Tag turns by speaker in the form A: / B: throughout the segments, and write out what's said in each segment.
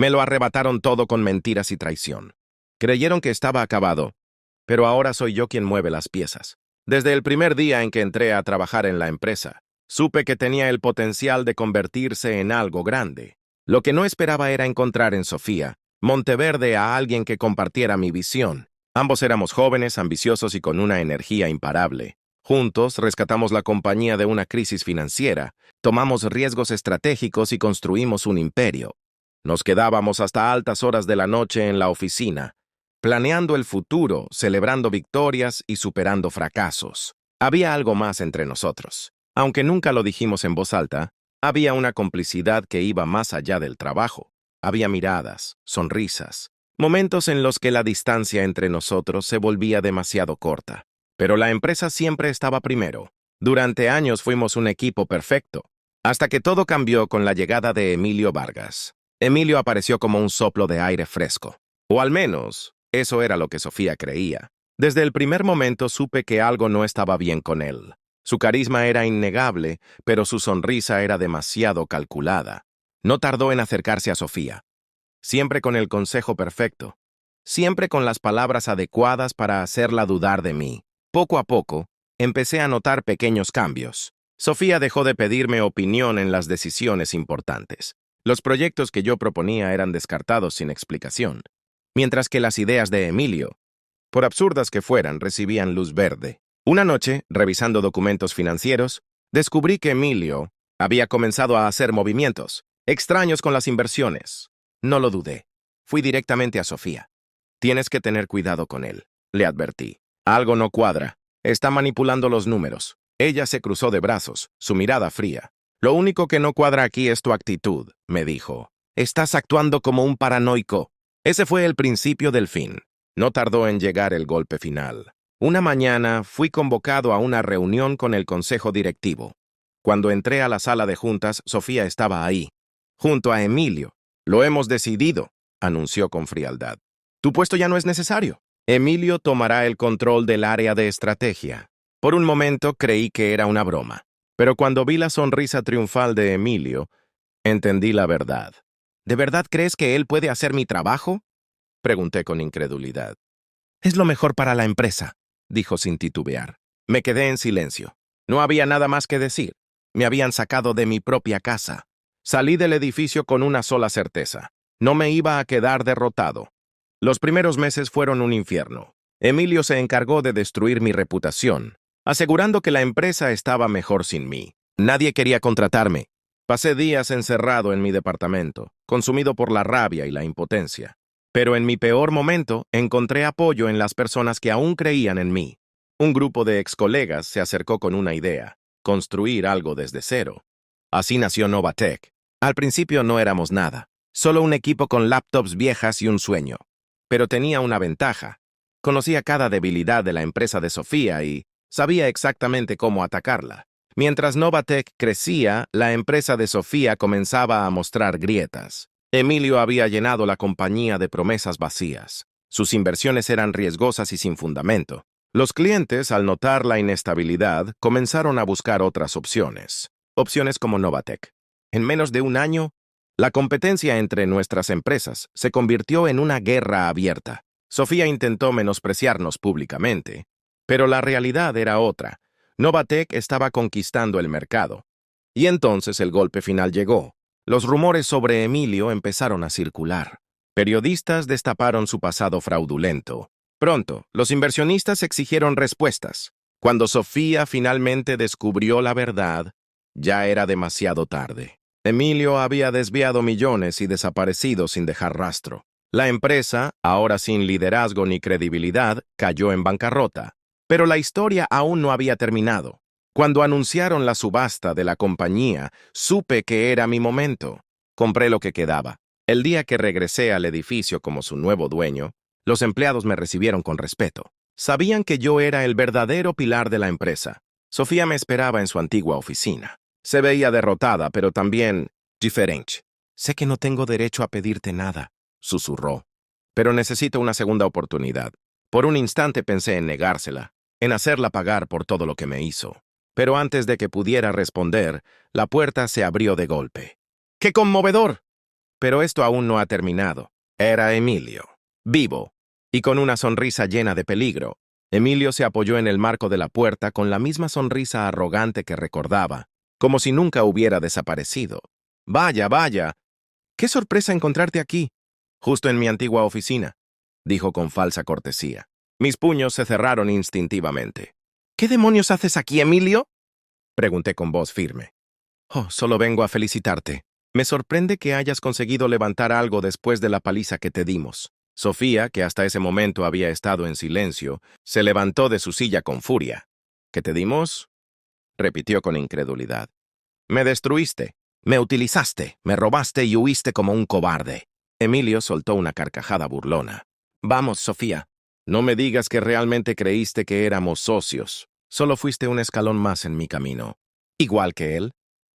A: Me lo arrebataron todo con mentiras y traición. Creyeron que estaba acabado, pero ahora soy yo quien mueve las piezas. Desde el primer día en que entré a trabajar en la empresa, supe que tenía el potencial de convertirse en algo grande. Lo que no esperaba era encontrar en Sofía Monteverde a alguien que compartiera mi visión. Ambos éramos jóvenes, ambiciosos y con una energía imparable. Juntos rescatamos la compañía de una crisis financiera, tomamos riesgos estratégicos y construimos un imperio. Nos quedábamos hasta altas horas de la noche en la oficina, planeando el futuro, celebrando victorias y superando fracasos. Había algo más entre nosotros. Aunque nunca lo dijimos en voz alta, había una complicidad que iba más allá del trabajo. Había miradas, sonrisas, momentos en los que la distancia entre nosotros se volvía demasiado corta. Pero la empresa siempre estaba primero. Durante años fuimos un equipo perfecto, hasta que todo cambió con la llegada de Emilio Vargas. Emilio apareció como un soplo de aire fresco. O al menos, eso era lo que Sofía creía. Desde el primer momento supe que algo no estaba bien con él. Su carisma era innegable, pero su sonrisa era demasiado calculada. No tardó en acercarse a Sofía, siempre con el consejo perfecto, siempre con las palabras adecuadas para hacerla dudar de mí. Poco a poco, empecé a notar pequeños cambios. Sofía dejó de pedirme opinión en las decisiones importantes. Los proyectos que yo proponía eran descartados sin explicación, mientras que las ideas de Emilio, por absurdas que fueran, recibían luz verde. Una noche, revisando documentos financieros, descubrí que Emilio había comenzado a hacer movimientos extraños con las inversiones. No lo dudé. Fui directamente a Sofía. Tienes que tener cuidado con él, le advertí. Algo no cuadra. Está manipulando los números. Ella se cruzó de brazos, su mirada fría. Lo único que no cuadra aquí es tu actitud, me dijo. Estás actuando como un paranoico. Ese fue el principio del fin. No tardó en llegar el golpe final. Una mañana fui convocado a una reunión con el consejo directivo. Cuando entré a la sala de juntas, Sofía estaba ahí, junto a Emilio. Lo hemos decidido, anunció con frialdad. Tu puesto ya no es necesario. Emilio tomará el control del área de estrategia. Por un momento creí que era una broma, pero cuando vi la sonrisa triunfal de Emilio, entendí la verdad. ¿De verdad crees que él puede hacer mi trabajo?, pregunté con incredulidad. Es lo mejor para la empresa, dijo sin titubear. Me quedé en silencio. No había nada más que decir. Me habían sacado de mi propia casa. Salí del edificio con una sola certeza. No me iba a quedar derrotado. Los primeros meses fueron un infierno. Emilio se encargó de destruir mi reputación, asegurando que la empresa estaba mejor sin mí. Nadie quería contratarme. Pasé días encerrado en mi departamento, consumido por la rabia y la impotencia. Pero en mi peor momento encontré apoyo en las personas que aún creían en mí. Un grupo de excolegas se acercó con una idea: construir algo desde cero. Así nació Novatec. Al principio no éramos nada, solo un equipo con laptops viejas y un sueño. Pero tenía una ventaja. Conocía cada debilidad de la empresa de Sofía y sabía exactamente cómo atacarla. Mientras Novatec crecía, la empresa de Sofía comenzaba a mostrar grietas. Emilio había llenado la compañía de promesas vacías. Sus inversiones eran riesgosas y sin fundamento. Los clientes, al notar la inestabilidad, comenzaron a buscar otras opciones. Opciones como Novatec. En menos de un año, la competencia entre nuestras empresas se convirtió en una guerra abierta. Sofía intentó menospreciarnos públicamente, pero la realidad era otra. Novatec estaba conquistando el mercado. Y entonces el golpe final llegó. Los rumores sobre Emilio empezaron a circular. Periodistas destaparon su pasado fraudulento. Pronto, los inversionistas exigieron respuestas. Cuando Sofía finalmente descubrió la verdad, ya era demasiado tarde. Emilio había desviado millones y desaparecido sin dejar rastro. La empresa, ahora sin liderazgo ni credibilidad, cayó en bancarrota. Pero la historia aún no había terminado. Cuando anunciaron la subasta de la compañía, supe que era mi momento. Compré lo que quedaba. El día que regresé al edificio como su nuevo dueño, los empleados me recibieron con respeto. Sabían que yo era el verdadero pilar de la empresa. Sofía me esperaba en su antigua oficina. Se veía derrotada, pero también diferente. Sé que no tengo derecho a pedirte nada, susurró, pero necesito una segunda oportunidad. Por un instante pensé en negársela, en hacerla pagar por todo lo que me hizo. Pero antes de que pudiera responder, la puerta se abrió de golpe. ¡Qué conmovedor! Pero esto aún no ha terminado. Era Emilio, vivo, y con una sonrisa llena de peligro. Emilio se apoyó en el marco de la puerta con la misma sonrisa arrogante que recordaba, como si nunca hubiera desaparecido. «Vaya, vaya. ¡Qué sorpresa encontrarte aquí! Justo en mi antigua oficina», dijo con falsa cortesía. Mis puños se cerraron instintivamente. «¿Qué demonios haces aquí, Emilio?», pregunté con voz firme. «Oh, solo vengo a felicitarte. Me sorprende que hayas conseguido levantar algo después de la paliza que te dimos». Sofía, que hasta ese momento había estado en silencio, se levantó de su silla con furia. «¿Qué te dimos?», repitió con incredulidad. «Me destruiste, me utilizaste, me robaste y huiste como un cobarde». Emilio soltó una carcajada burlona. «Vamos, Sofía, no me digas que realmente creíste que éramos socios. Solo fuiste un escalón más en mi camino. Igual que él».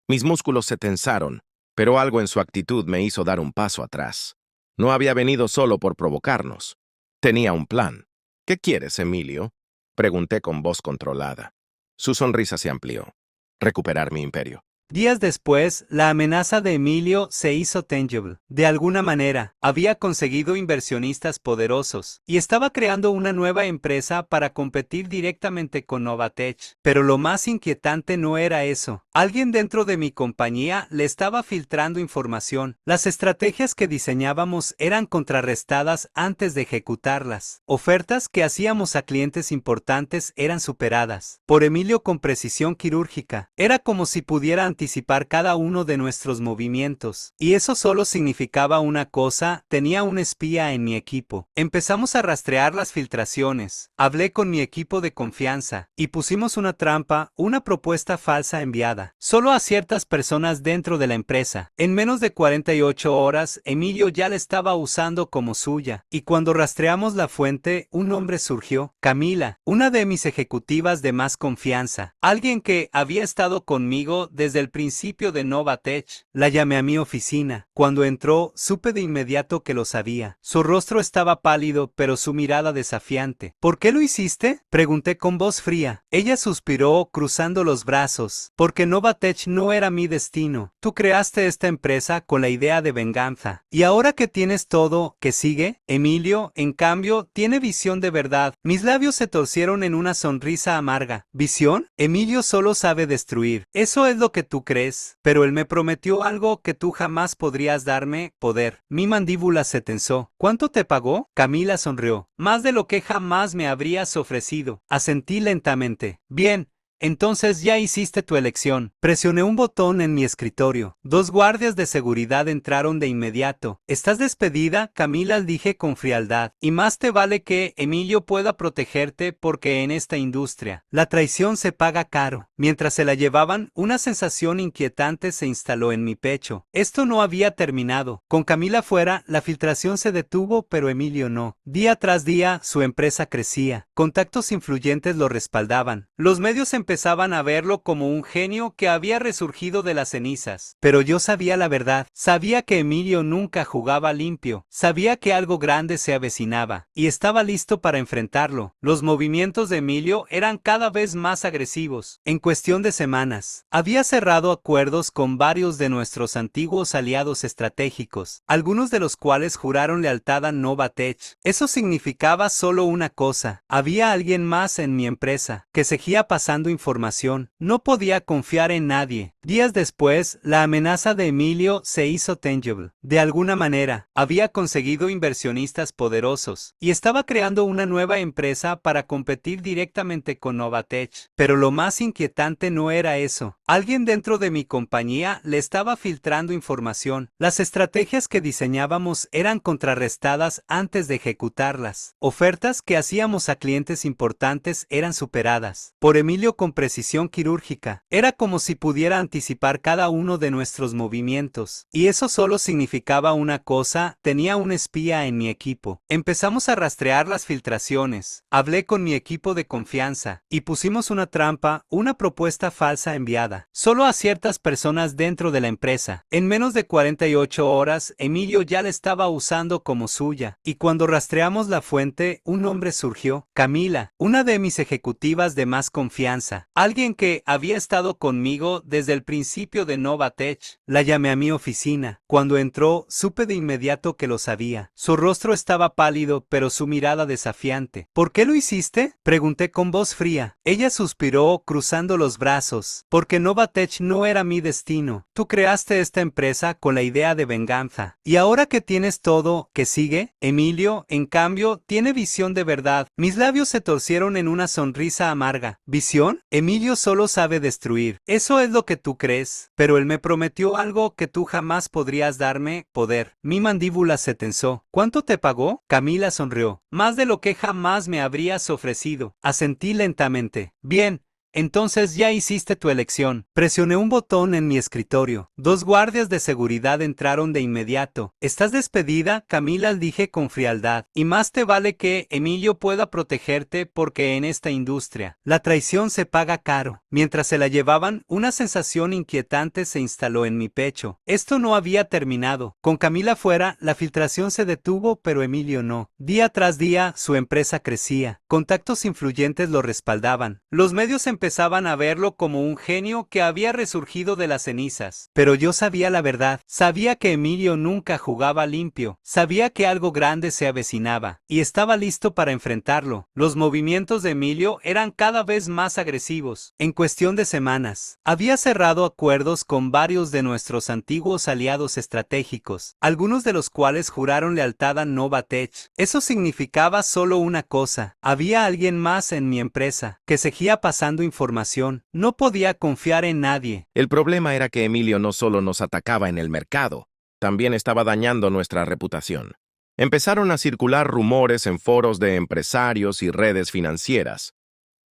A: Mis músculos se tensaron, pero algo en su actitud me hizo dar un paso atrás. No había venido solo por provocarnos. Tenía un plan. «¿Qué quieres, Emilio?», pregunté con voz controlada. Su sonrisa se amplió. «Recuperar mi imperio».
B: Días después, la amenaza de Emilio se hizo tangible. De alguna manera, había conseguido inversionistas poderosos y estaba creando una nueva empresa para competir directamente con Novatech. Pero lo más inquietante no era eso. Alguien dentro de mi compañía le estaba filtrando información. Las estrategias que diseñábamos eran contrarrestadas antes de ejecutarlas. Ofertas que hacíamos a clientes importantes eran superadas por Emilio con precisión quirúrgica. Era como si pudiera anticipar cada uno de nuestros movimientos. Y eso solo significaba una cosa: tenía un espía en mi equipo. Empezamos a rastrear las filtraciones. Hablé con mi equipo de confianza y pusimos una trampa, una propuesta falsa enviada solo a ciertas personas dentro de la empresa. En menos de 48 horas, Emilio ya la estaba usando como suya. Y cuando rastreamos la fuente, un nombre surgió: Camila, una de mis ejecutivas de más confianza. Alguien que había estado conmigo desde el principio de Novatech. La llamé a mi oficina. Cuando entró, supe de inmediato que lo sabía. Su rostro estaba pálido, pero su mirada desafiante. «¿Por qué lo hiciste?», pregunté con voz fría. Ella suspiró, cruzando los brazos. «Porque Novatech no era mi destino. Tú creaste esta empresa con la idea de venganza. Y ahora que tienes todo, ¿qué sigue? Emilio, en cambio, tiene visión de verdad». Mis labios se torcieron en una sonrisa amarga. «¿Visión? Emilio solo sabe destruir. Eso es lo que tú crees. Pero él me prometió algo que tú jamás podrías darme: poder». Mi mandíbula se tensó. «¿Cuánto te pagó?». Camila sonrió. «Más de lo que jamás me habrías ofrecido». Asentí lentamente. «Bien. Entonces ya hiciste tu elección». Presioné un botón en mi escritorio. 2 guardias de seguridad entraron de inmediato. «¿Estás despedida?», Camila, dije con frialdad. «Y más te vale que Emilio pueda protegerte, porque en esta industria la traición se paga caro». Mientras se la llevaban, una sensación inquietante se instaló en mi pecho. Esto no había terminado. Con Camila fuera, la filtración se detuvo, pero Emilio no. Día tras día, su empresa crecía. Contactos influyentes lo respaldaban. Los medios empezaban a verlo como un genio que había resurgido de las cenizas. Pero yo sabía la verdad. Sabía que Emilio nunca jugaba limpio. Sabía que algo grande se avecinaba. Y estaba listo para enfrentarlo. Los movimientos de Emilio eran cada vez más agresivos. En cuestión de semanas, había cerrado acuerdos con varios de nuestros antiguos aliados estratégicos, algunos de los cuales juraron lealtad a Novatech. Eso significaba solo una cosa: había alguien más en mi empresa que seguía pasando información. No podía confiar en nadie. Días después, la amenaza de Emilio se hizo tangible. De alguna manera, había conseguido inversionistas poderosos y estaba creando una nueva empresa para competir directamente con Novatech. Pero lo más inquietante no era eso. Alguien dentro de mi compañía le estaba filtrando información. Las estrategias que diseñábamos eran contrarrestadas antes de ejecutarlas. Ofertas que hacíamos a clientes importantes eran superadas por Emilio con precisión quirúrgica. Era como si pudiera anticipar cada uno de nuestros movimientos. Y eso solo significaba una cosa: tenía un espía en mi equipo. Empezamos a rastrear las filtraciones. Hablé con mi equipo de confianza y pusimos una trampa, una propuesta falsa enviada solo a ciertas personas dentro de la empresa. En menos de 48 horas, Emilio ya la estaba usando como suya. Y cuando rastreamos la fuente, un nombre surgió: Camila, una de mis ejecutivas de más confianza. empresa. Alguien que había estado conmigo desde el principio de Novatech. La llamé a mi oficina. Cuando entró, supe de inmediato que lo sabía. Su rostro estaba pálido, pero su mirada desafiante. ¿Por qué lo hiciste? Pregunté con voz fría. Ella suspiró, cruzando los brazos. Porque Novatech no era mi destino. Tú creaste esta empresa con la idea de venganza. Y ahora que tienes todo, ¿qué sigue? Emilio, en cambio, tiene visión de verdad. Mis labios se torcieron en una sonrisa amarga. ¿Visión? Emilio solo sabe destruir. Eso es lo que tú crees. Pero él me prometió algo que tú jamás podrías darme: poder. Mi mandíbula se tensó. ¿Cuánto te pagó? Camila sonrió. Más de lo que jamás me habrías ofrecido. Asentí lentamente. Bien. Entonces ya hiciste tu elección. Presioné un botón en mi escritorio. 2 guardias de seguridad entraron de inmediato. ¿Estás despedida, Camila?, dije con frialdad. Y más te vale que Emilio pueda protegerte, porque en esta industria la traición se paga caro. Mientras se la llevaban, una sensación inquietante se instaló en mi pecho. Esto no había terminado. Con Camila fuera, la filtración se detuvo, pero Emilio no. Día tras día, su empresa crecía. Contactos influyentes lo respaldaban. Los medios empezaban a verlo como un genio que había resurgido de las cenizas. Pero yo sabía la verdad. Sabía que Emilio nunca jugaba limpio. Sabía que algo grande se avecinaba. Y estaba listo para enfrentarlo. Los movimientos de Emilio eran cada vez más agresivos. En cuestión de semanas, había cerrado acuerdos con varios de nuestros antiguos aliados estratégicos, algunos de los cuales juraron lealtad a Novatech. Eso significaba solo una cosa: había alguien más en mi empresa que seguía pasando información. No podía confiar en nadie.
A: El problema era que Emilio no solo nos atacaba en el mercado, también estaba dañando nuestra reputación. Empezaron a circular rumores en foros de empresarios y redes financieras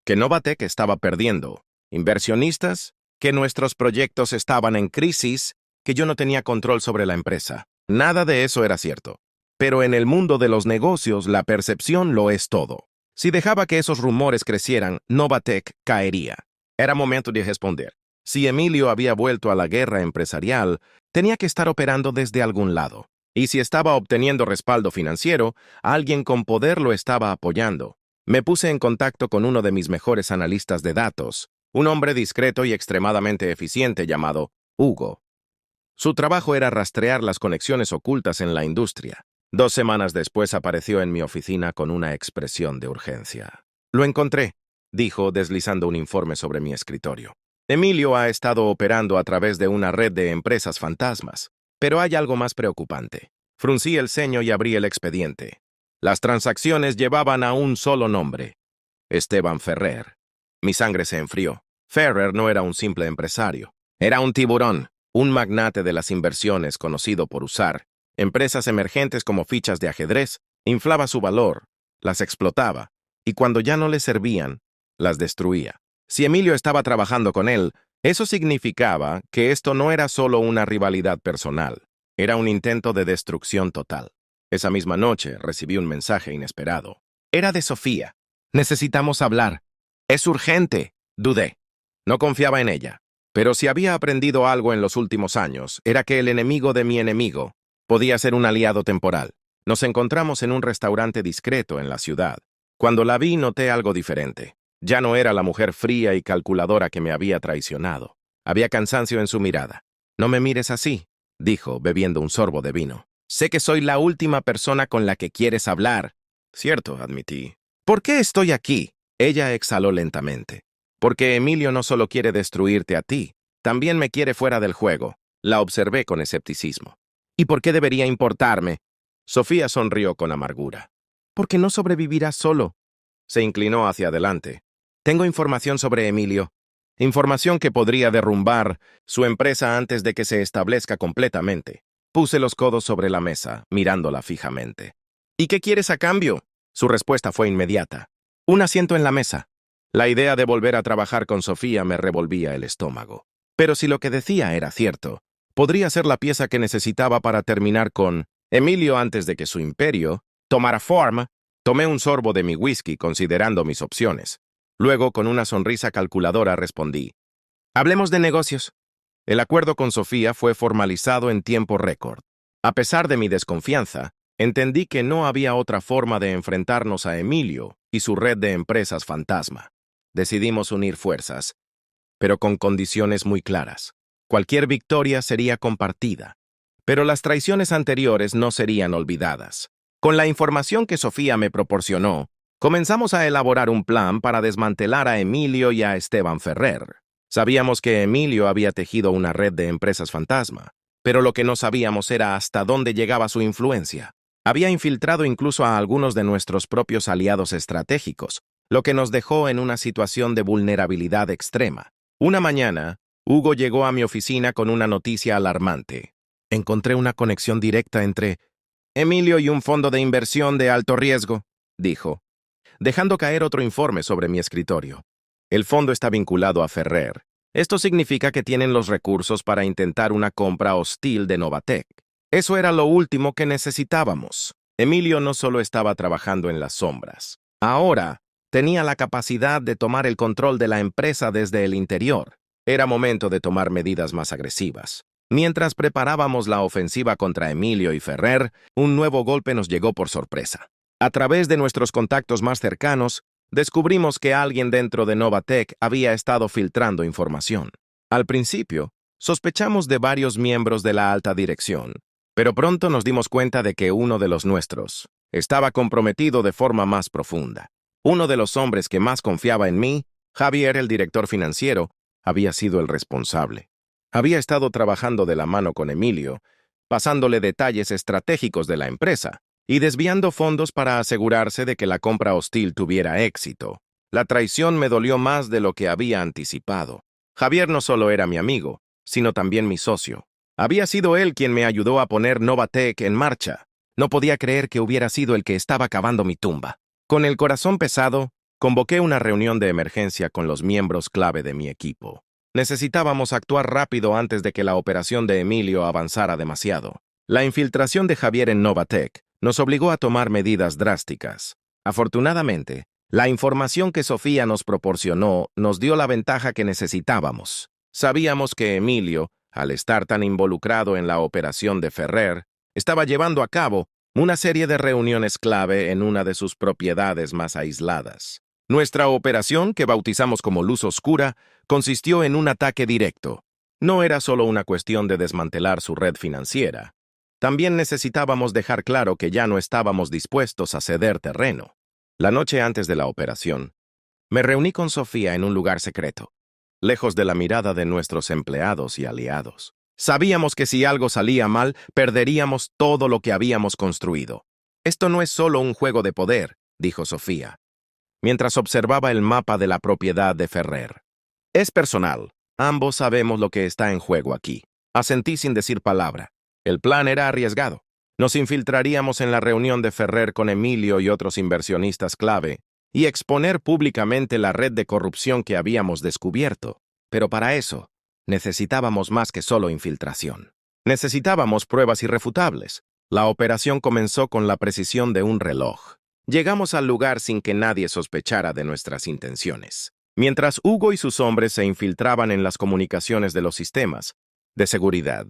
A: que Novatech estaba perdiendo, inversionistas, que nuestros proyectos estaban en crisis, que yo no tenía control sobre la empresa. Nada de eso era cierto. Pero en el mundo de los negocios, la percepción lo es todo. Si dejaba que esos rumores crecieran, Novatech caería. Era momento de responder. Si Emilio había vuelto a la guerra empresarial, tenía que estar operando desde algún lado. Y si estaba obteniendo respaldo financiero, alguien con poder lo estaba apoyando. Me puse en contacto con uno de mis mejores analistas de datos, un hombre discreto y extremadamente eficiente llamado Hugo. Su trabajo era rastrear las conexiones ocultas en la industria. 2 semanas después apareció en mi oficina con una expresión de urgencia. «Lo encontré», dijo, deslizando un informe sobre mi escritorio. «Emilio ha estado operando a través de una red de empresas fantasmas. Pero hay algo más preocupante». Fruncí el ceño y abrí el expediente. Las transacciones llevaban a un solo nombre: Esteban Ferrer. Mi sangre se enfrió. Ferrer no era un simple empresario. Era un tiburón, un magnate de las inversiones conocido por usar empresas emergentes como fichas de ajedrez. Inflaba su valor, las explotaba, y cuando ya no le servían, las destruía. Si Emilio estaba trabajando con él, eso significaba que esto no era solo una rivalidad personal, era un intento de destrucción total. Esa misma noche recibí un mensaje inesperado. Era de Sofía. «Necesitamos hablar. Es urgente». Dudé. No confiaba en ella. Pero si había aprendido algo en los últimos años, era que el enemigo de mi enemigo podía ser un aliado temporal. Nos encontramos en un restaurante discreto en la ciudad. Cuando la vi, noté algo diferente. Ya no era la mujer fría y calculadora que me había traicionado. Había cansancio en su mirada. «No me mires así», dijo, bebiendo un sorbo de vino. «Sé que soy la última persona con la que quieres hablar». «Cierto», admití. «¿Por qué estoy aquí?». Ella exhaló lentamente. «Porque Emilio no solo quiere destruirte a ti, también me quiere fuera del juego». La observé con escepticismo. «¿Y por qué debería importarme?». Sofía sonrió con amargura. «Porque no sobrevivirás solo». Se inclinó hacia adelante. «Tengo información sobre Emilio. Información que podría derrumbar su empresa antes de que se establezca completamente». Puse los codos sobre la mesa, mirándola fijamente. «¿Y qué quieres a cambio?». Su respuesta fue inmediata. «Un asiento en la mesa». La idea de volver a trabajar con Sofía me revolvía el estómago. Pero si lo que decía era cierto, podría ser la pieza que necesitaba para terminar con Emilio antes de que su imperio tomara forma. Tomé un sorbo de mi whisky considerando mis opciones. Luego, con una sonrisa calculadora, respondí: «Hablemos de negocios». El acuerdo con Sofía fue formalizado en tiempo récord. A pesar de mi desconfianza, entendí que no había otra forma de enfrentarnos a Emilio y su red de empresas fantasma. decidimos unir fuerzas, pero con condiciones muy claras. Cualquier victoria sería compartida, pero las traiciones anteriores no serían olvidadas. Con la información que Sofía me proporcionó, comenzamos a elaborar un plan para desmantelar a Emilio y a Esteban Ferrer. Sabíamos que Emilio había tejido una red de empresas fantasma, pero lo que no sabíamos era hasta dónde llegaba su influencia. Había infiltrado incluso a algunos de nuestros propios aliados estratégicos, lo que nos dejó en una situación de vulnerabilidad extrema. Una mañana, Hugo llegó a mi oficina con una noticia alarmante. Encontré una conexión directa entre Emilio y un fondo de inversión de alto riesgo, dijo, dejando caer otro informe sobre mi escritorio. El fondo está vinculado a Ferrer. Esto significa que tienen los recursos para intentar una compra hostil de Novatec. Eso era lo último que necesitábamos. Emilio no solo estaba trabajando en las sombras. Ahora, tenía la capacidad de tomar el control de la empresa desde el interior. Era momento de tomar medidas más agresivas. Mientras preparábamos la ofensiva contra Emilio y Ferrer, un nuevo golpe nos llegó por sorpresa. A través de nuestros contactos más cercanos, descubrimos que alguien dentro de Novatec había estado filtrando información. Al principio, sospechamos de varios miembros de la alta dirección, pero pronto nos dimos cuenta de que uno de los nuestros estaba comprometido de forma más profunda. Uno de los hombres que más confiaba en mí, Javier, el director financiero, había sido el responsable. Había estado trabajando de la mano con Emilio, pasándole detalles estratégicos de la empresa y desviando fondos para asegurarse de que la compra hostil tuviera éxito. La traición me dolió más de lo que había anticipado. Javier no solo era mi amigo, sino también mi socio. Había sido él quien me ayudó a poner Novatec en marcha. No podía creer que hubiera sido el que estaba cavando mi tumba. Con el corazón pesado, convoqué una reunión de emergencia con los miembros clave de mi equipo. Necesitábamos actuar rápido antes de que la operación de Emilio avanzara demasiado. La infiltración de Javier en Novatec nos obligó a tomar medidas drásticas. Afortunadamente, la información que Sofía nos proporcionó nos dio la ventaja que necesitábamos. Sabíamos que Emilio, al estar tan involucrado en la operación de Ferrer, estaba llevando a cabo una serie de reuniones clave en una de sus propiedades más aisladas. Nuestra operación, que bautizamos como Luz Oscura, consistió en un ataque directo. No era solo una cuestión de desmantelar su red financiera. También necesitábamos dejar claro que ya no estábamos dispuestos a ceder terreno. La noche antes de la operación, me reuní con Sofía en un lugar secreto, lejos de la mirada de nuestros empleados y aliados. Sabíamos que si algo salía mal, perderíamos todo lo que habíamos construido. Esto no es solo un juego de poder, dijo Sofía, mientras observaba el mapa de la propiedad de Ferrer. Es personal. Ambos sabemos lo que está en juego aquí. Asentí sin decir palabra. El plan era arriesgado. Nos infiltraríamos en la reunión de Ferrer con Emilio y otros inversionistas clave y exponer públicamente la red de corrupción que habíamos descubierto. Pero para eso, necesitábamos más que solo infiltración. Necesitábamos pruebas irrefutables. La operación comenzó con la precisión de un reloj. Llegamos al lugar sin que nadie sospechara de nuestras intenciones. Mientras Hugo y sus hombres se infiltraban en las comunicaciones de los sistemas de seguridad,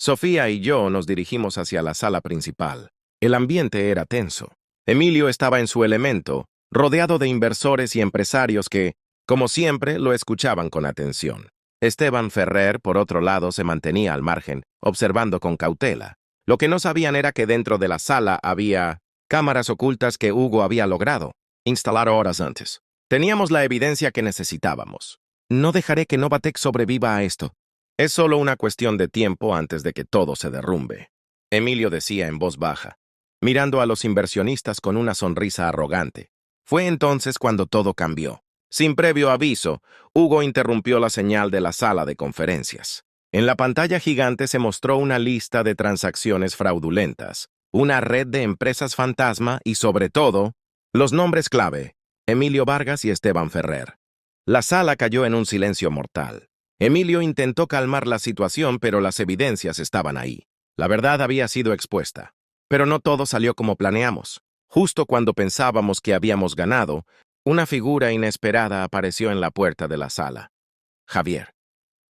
A: Sofía y yo nos dirigimos hacia la sala principal. El ambiente era tenso. Emilio estaba en su elemento, rodeado de inversores y empresarios que, como siempre, lo escuchaban con atención. Esteban Ferrer, por otro lado, se mantenía al margen, observando con cautela. Lo que no sabían era que dentro de la sala había cámaras ocultas que Hugo había logrado instalar horas antes. Teníamos la evidencia que necesitábamos. No dejaré que Novatec sobreviva a esto. Es solo una cuestión de tiempo antes de que todo se derrumbe, Emilio decía en voz baja, mirando a los inversionistas con una sonrisa arrogante. Fue entonces cuando todo cambió. Sin previo aviso, Hugo interrumpió la señal de la sala de conferencias. En la pantalla gigante se mostró una lista de transacciones fraudulentas, una red de empresas fantasma y, sobre todo, los nombres clave, Emilio Vargas y Esteban Ferrer. La sala cayó en un silencio mortal. Emilio intentó calmar la situación, pero las evidencias estaban ahí. La verdad había sido expuesta. Pero no todo salió como planeamos. Justo cuando pensábamos que habíamos ganado, una figura inesperada apareció en la puerta de la sala. Javier.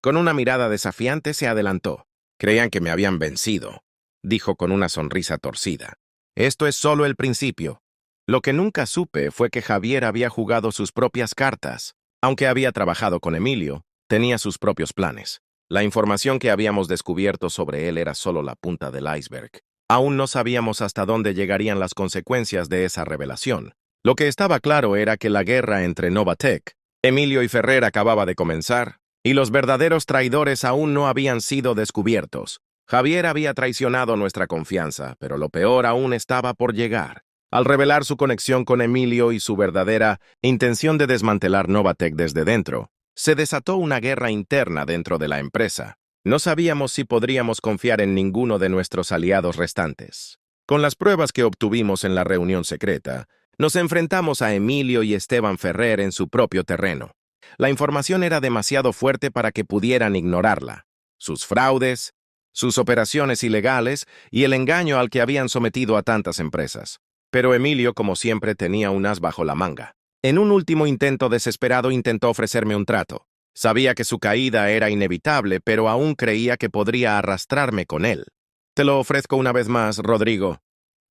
A: Con una mirada desafiante se adelantó. Creían que me habían vencido, dijo con una sonrisa torcida. Esto es solo el principio. Lo que nunca supe fue que Javier había jugado sus propias cartas. Aunque había trabajado con Emilio, tenía sus propios planes. La información que habíamos descubierto sobre él era solo la punta del iceberg. Aún no sabíamos hasta dónde llegarían las consecuencias de esa revelación. Lo que estaba claro era que la guerra entre Novatec, Emilio y Ferrer acababa de comenzar, y los verdaderos traidores aún no habían sido descubiertos. Javier había traicionado nuestra confianza, pero lo peor aún estaba por llegar. Al revelar su conexión con Emilio y su verdadera intención de desmantelar Novatec desde dentro, se desató una guerra interna dentro de la empresa. No sabíamos si podríamos confiar en ninguno de nuestros aliados restantes. Con las pruebas que obtuvimos en la reunión secreta, nos enfrentamos a Emilio y Esteban Ferrer en su propio terreno. La información era demasiado fuerte para que pudieran ignorarla. Sus fraudes, sus operaciones ilegales y el engaño al que habían sometido a tantas empresas. Pero Emilio, como siempre, tenía un as bajo la manga. En un último intento desesperado intentó ofrecerme un trato. Sabía que su caída era inevitable, pero aún creía que podría arrastrarme con él. Te lo ofrezco una vez más, Rodrigo.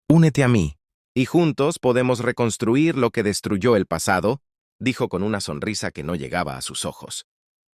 A: Únete a mí, y juntos podemos reconstruir lo que destruyó el pasado, dijo con una sonrisa que no llegaba a sus ojos.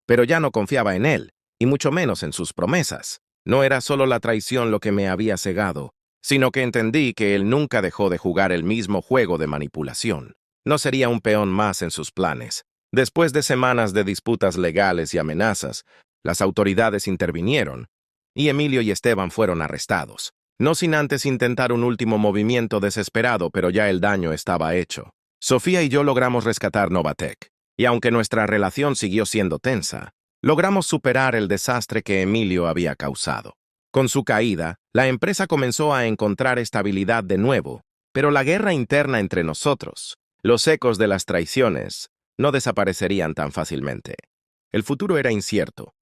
A: Pero ya no confiaba en él, y mucho menos en sus promesas. No era solo la traición lo que me había cegado, sino que entendí que él nunca dejó de jugar el mismo juego de manipulación. No sería un peón más en sus planes. Después de semanas de disputas legales y amenazas, las autoridades intervinieron, y Emilio y Esteban fueron arrestados. No sin antes intentar un último movimiento desesperado, pero ya el daño estaba hecho. Sofía y yo logramos rescatar Novatec, y aunque nuestra relación siguió siendo tensa, logramos superar el desastre que Emilio había causado. Con su caída, la empresa comenzó a encontrar estabilidad de nuevo, pero la guerra interna entre nosotros, los ecos de las traiciones, no desaparecerían tan fácilmente. El futuro era incierto,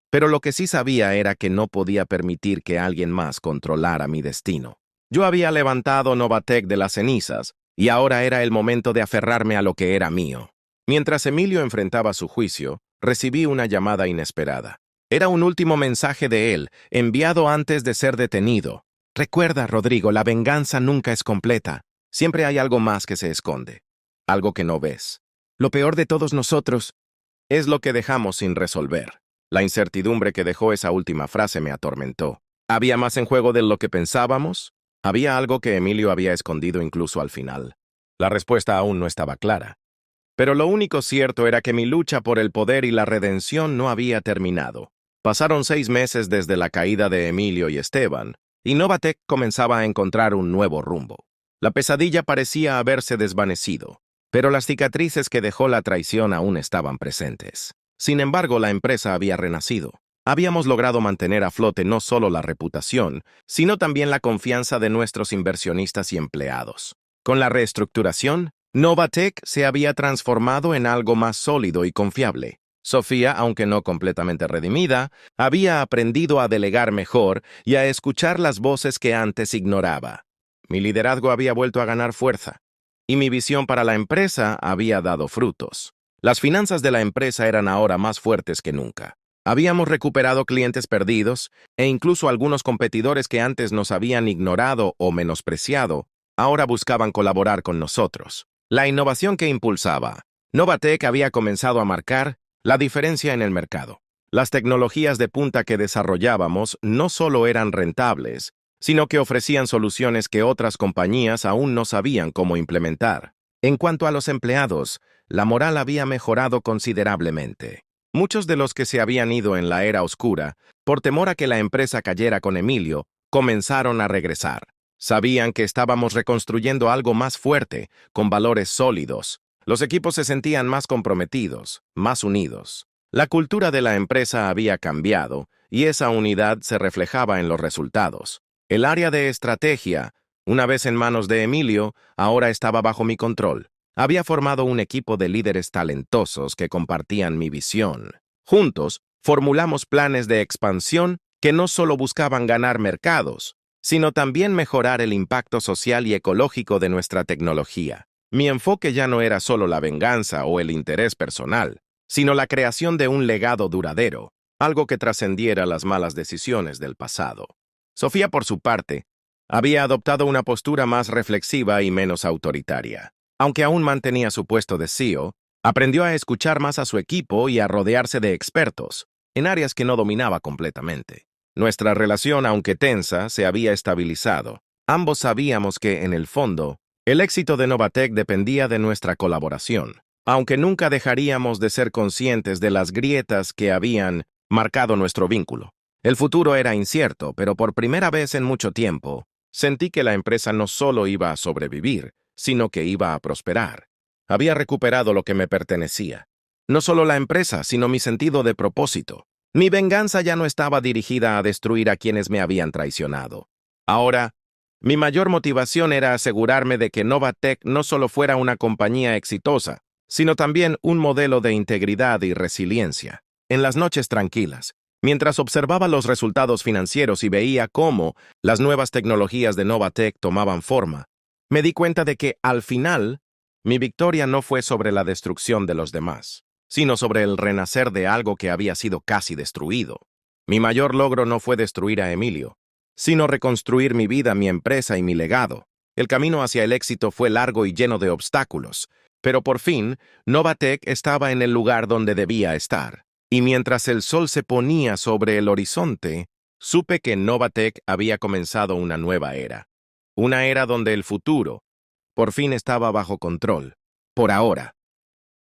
A: pero lo que sí sabía era que no podía permitir que alguien más controlara mi destino. Yo había levantado Novatec de las cenizas, y ahora era el momento de aferrarme a lo que era mío. Mientras Emilio enfrentaba su juicio, recibí una llamada inesperada. Era un último mensaje de él, enviado antes de ser detenido. Recuerda, Rodrigo, la venganza nunca es completa. Siempre hay algo más que se esconde. Algo que no ves. Lo peor de todos nosotros es lo que dejamos sin resolver. La incertidumbre que dejó esa última frase me atormentó. ¿Había más en juego de lo que pensábamos? ¿Había algo que Emilio había escondido incluso al final? La respuesta aún no estaba clara. Pero lo único cierto era que mi lucha por el poder y la redención no había terminado. Pasaron 6 meses desde la caída de Emilio y Esteban, y Novatec comenzaba a encontrar un nuevo rumbo. La pesadilla parecía haberse desvanecido, pero las cicatrices que dejó la traición aún estaban presentes. Sin embargo, la empresa había renacido. Habíamos logrado mantener a flote no solo la reputación, sino también la confianza de nuestros inversionistas y empleados. Con la reestructuración, Novatec se había transformado en algo más sólido y confiable. Sofía, aunque no completamente redimida, había aprendido a delegar mejor y a escuchar las voces que antes ignoraba. Mi liderazgo había vuelto a ganar fuerza, y mi visión para la empresa había dado frutos. Las finanzas de la empresa eran ahora más fuertes que nunca. Habíamos recuperado clientes perdidos, e incluso algunos competidores que antes nos habían ignorado o menospreciado, ahora buscaban colaborar con nosotros. La innovación que impulsaba Novatec había comenzado a marcar la diferencia en el mercado. Las tecnologías de punta que desarrollábamos no solo eran rentables, sino que ofrecían soluciones que otras compañías aún no sabían cómo implementar. En cuanto a los empleados, la moral había mejorado considerablemente. Muchos de los que se habían ido en la era oscura, por temor a que la empresa cayera con Emilio, comenzaron a regresar. Sabían que estábamos reconstruyendo algo más fuerte, con valores sólidos. Los equipos se sentían más comprometidos, más unidos. La cultura de la empresa había cambiado, y esa unidad se reflejaba en los resultados. El área de estrategia, una vez en manos de Emilio, ahora estaba bajo mi control. Había formado un equipo de líderes talentosos que compartían mi visión. Juntos, formulamos planes de expansión que no solo buscaban ganar mercados, sino también mejorar el impacto social y ecológico de nuestra tecnología. Mi enfoque ya no era solo la venganza o el interés personal, sino la creación de un legado duradero, algo que trascendiera las malas decisiones del pasado. Sofía, por su parte, había adoptado una postura más reflexiva y menos autoritaria. Aunque aún mantenía su puesto de CEO, Aprendió a escuchar más a su equipo y a rodearse de expertos, en áreas que no dominaba completamente. Nuestra relación, aunque tensa, se había estabilizado. Ambos sabíamos que, en el fondo, el éxito de Novatec dependía de nuestra colaboración, aunque nunca dejaríamos de ser conscientes de las grietas que habían marcado nuestro vínculo. El futuro era incierto, pero por primera vez en mucho tiempo, sentí que la empresa no solo iba a sobrevivir, sino que iba a prosperar. Había recuperado lo que me pertenecía. No solo la empresa, sino mi sentido de propósito. Mi venganza ya no estaba dirigida a destruir a quienes me habían traicionado. Ahora, mi mayor motivación era asegurarme de que Novatec no solo fuera una compañía exitosa, sino también un modelo de integridad y resiliencia. En las noches tranquilas, mientras observaba los resultados financieros y veía cómo las nuevas tecnologías de Novatec tomaban forma, me di cuenta de que, al final, mi victoria no fue sobre la destrucción de los demás, sino sobre el renacer de algo que había sido casi destruido. Mi mayor logro no fue destruir a Emilio, sino reconstruir mi vida, mi empresa y mi legado. El camino hacia el éxito fue largo y lleno de obstáculos, pero por fin, Novatec estaba en el lugar donde debía estar. Y mientras el sol se ponía sobre el horizonte, supe que Novatec había comenzado una nueva era. Una era donde el futuro, por fin estaba bajo control. Por ahora.